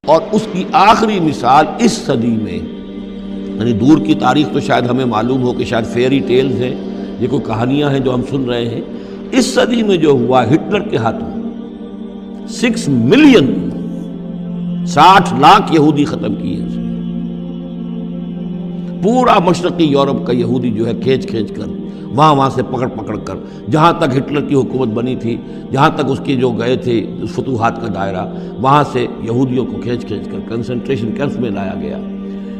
اور اس کی آخری مثال اس صدی میں، یعنی دور کی تاریخ تو شاید ہمیں معلوم ہو کہ شاید فیری ٹیلز ہیں، یہ کوئی کہانیاں ہیں جو ہم سن رہے ہیں، اس صدی میں جو ہوا ہٹلر کے ہاتھوں 6 ملین 60 لاکھ یہودی ختم کیے، پورا مشرقی یورپ کا یہودی جو ہے کھینچ کر وہاں سے پکڑ کر جہاں تک ہٹلر کی حکومت بنی تھی، جہاں تک اس کے جو گئے تھے فتوحات کا دائرہ، وہاں سے یہودیوں کو کھینچ کر کنسنٹریشن کیمپس میں لایا گیا۔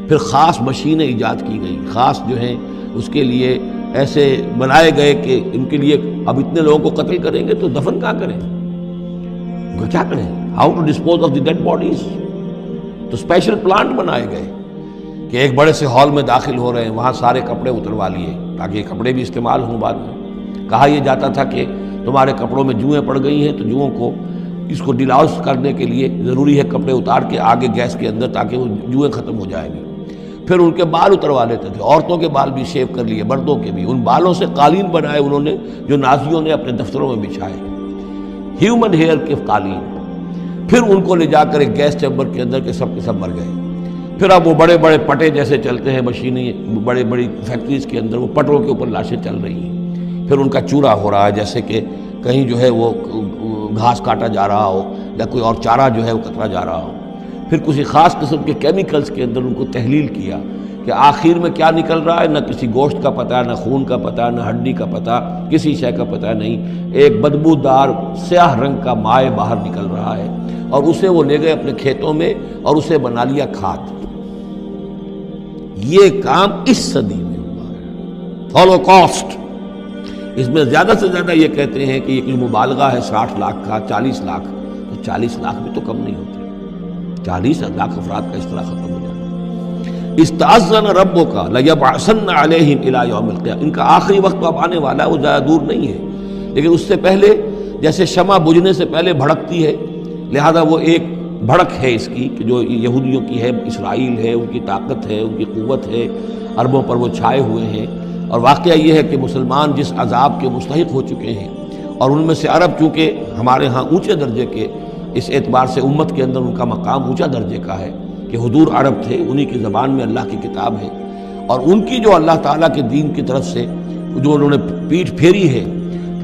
پھر خاص مشینیں ایجاد کی گئیں، خاص جو ہیں اس کے لیے ایسے بنائے گئے کہ ان کے لیے اب اتنے لوگوں کو قتل کریں گے تو دفن کہاں کریں، کیا کریں، how to dispose of the dead bodies. تو اسپیشل پلانٹ بنائے گئے کہ ایک بڑے سے ہال میں داخل ہو رہے ہیں، وہاں سارے کپڑے اتروا لیے تاکہ یہ کپڑے بھی استعمال ہوں بعد میں۔ کہا یہ جاتا تھا کہ تمہارے کپڑوں میں جوئیں پڑ گئی ہیں تو جوؤں کو اس کو ڈیلاؤس کرنے کے لیے ضروری ہے کپڑے اتار کے آگے گیس کے اندر تاکہ وہ جوئیں ختم ہو جائیں گی۔ پھر ان کے بال اتروا لیتے تھے، عورتوں کے بال بھی شیو کر لیے، مردوں کے بھی، ان بالوں سے قالین بنائے انہوں نے جو نازیوں نے اپنے دفتروں میں بچھائے، ہیومن ہیئر کے قالین۔ پھر ان کو لے جا کر ایک گیس چیمبر کے اندر کے سب مر گئے۔ پھر اب وہ بڑے بڑے پٹے جیسے چلتے ہیں مشینیں، بڑی فیکٹریز کے اندر وہ پٹوں کے اوپر لاشیں چل رہی ہیں۔ پھر ان کا چورا ہو رہا ہے جیسے کہ کہیں جو ہے وہ گھاس کاٹا جا رہا ہو یا کوئی اور چارہ جو ہے وہ کترا جا رہا ہو۔ پھر کسی خاص قسم کے کیمیکلز کے اندر ان کو تحلیل کیا کہ آخر میں کیا نکل رہا ہے، نہ کسی گوشت کا پتہ، نہ خون کا پتہ، نہ ہڈی کا پتہ، کسی شے کا پتہ نہیں، ایک بدبودار سیاہ رنگ کا مائع باہر نکل رہا ہے، اور اسے وہ لے گئے اپنے کھیتوں میں اور اسے بنا لیا کھاد۔ یہ کام اس صدی میں ہوا ہے، ہولوکاسٹ۔ اس میں زیادہ سے زیادہ یہ کہتے ہیں کہ یہ کوئی مبالغہ ہے 60 لاکھ کا، 40 لاکھ، تو 40 لاکھ بھی تو کم نہیں ہوتے، 40 لاکھ افراد کا اس طرح ختم ہو جاتا۔ استأذن ربک لیبعثن علیہم الی یوم القیامہ، ان کا آخری وقت اب آنے والا ہے، وہ زیادہ دور نہیں ہے، لیکن اس سے پہلے جیسے شمع بجھنے سے پہلے بھڑکتی ہے، لہذا وہ ایک بھڑک ہے اس کی کہ جو یہودیوں کی ہے، اسرائیل ہے، ان کی طاقت ہے، ان کی قوت ہے، عربوں پر وہ چھائے ہوئے ہیں۔ اور واقعہ یہ ہے کہ مسلمان جس عذاب کے مستحق ہو چکے ہیں، اور ان میں سے عرب چونکہ ہمارے ہاں اونچے درجے کے، اس اعتبار سے امت کے اندر ان کا مقام اونچا درجے کا ہے کہ حضور عرب تھے، انہی کی زبان میں اللہ کی کتاب ہے، اور ان کی جو اللہ تعالیٰ کے دین کی طرف سے جو انہوں نے پیٹھ پھیری ہے،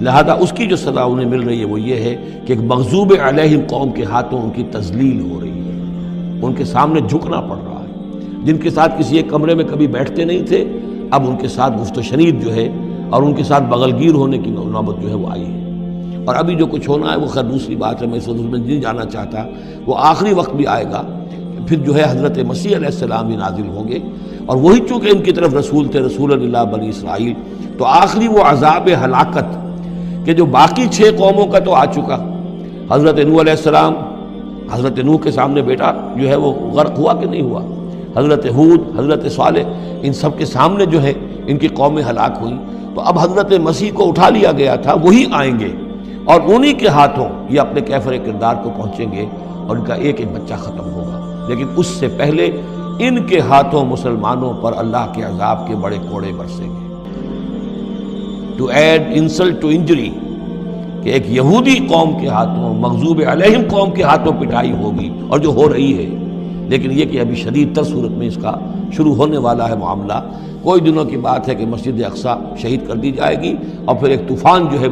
لہذا اس کی جو سزا انہیں مل رہی ہے وہ یہ ہے کہ ایک مغضوب علیہم قوم کے ہاتھوں ان کی تذلیل ہو رہی ہے، ان کے سامنے جھکنا پڑ رہا ہے۔ جن کے ساتھ کسی ایک کمرے میں کبھی بیٹھتے نہیں تھے، اب ان کے ساتھ گفت و شنید جو ہے اور ان کے ساتھ بغل گیر ہونے کی نوبت جو ہے وہ آئی ہے۔ اور ابھی جو کچھ ہونا ہے وہ خیر دوسری بات ہے، میں اس میں نہیں جانا چاہتا، وہ آخری وقت بھی آئے گا، پھر جو ہے حضرت مسیح علیہ السلام بھی نازل ہوں گے، اور وہی چونکہ ان کی طرف رسول تھے، رسول اللہ بنی اسرائیل، تو آخری وہ عذاب ہلاکت کہ جو باقی 6 قوموں کا تو آ چکا، حضرت نوح علیہ السلام، حضرت نوح کے سامنے بیٹا جو ہے وہ غرق ہوا کہ نہیں ہوا، حضرت ہود، حضرت صالح، ان سب کے سامنے جو ہے ان کی قومیں ہلاک ہوئیں، تو اب حضرت مسیح کو اٹھا لیا گیا تھا، وہی آئیں گے اور انہی کے ہاتھوں یہ اپنے کیفر کردار کو پہنچیں گے اور ان کا ایک ایک بچہ ختم ہوگا۔ لیکن اس سے پہلے ان کے ہاتھوں مسلمانوں پر اللہ کے عذاب کے بڑے کوڑے برسیں گے۔ To add insult to injury, کہ ایک یہودی قوم کے ہاتھوں، مغضوب علیہم قوم کے ہاتھوں پٹائی ہوگی، اور جو ہو رہی ہے، لیکن یہ کہ ابھی شدید تر صورت میں اس کا شروع ہونے والا ہے معاملہ۔ کوئی دنوں کی بات ہے کہ مسجد اقصی شہید کر دی جائے گی، اور پھر ایک طوفان جو ہے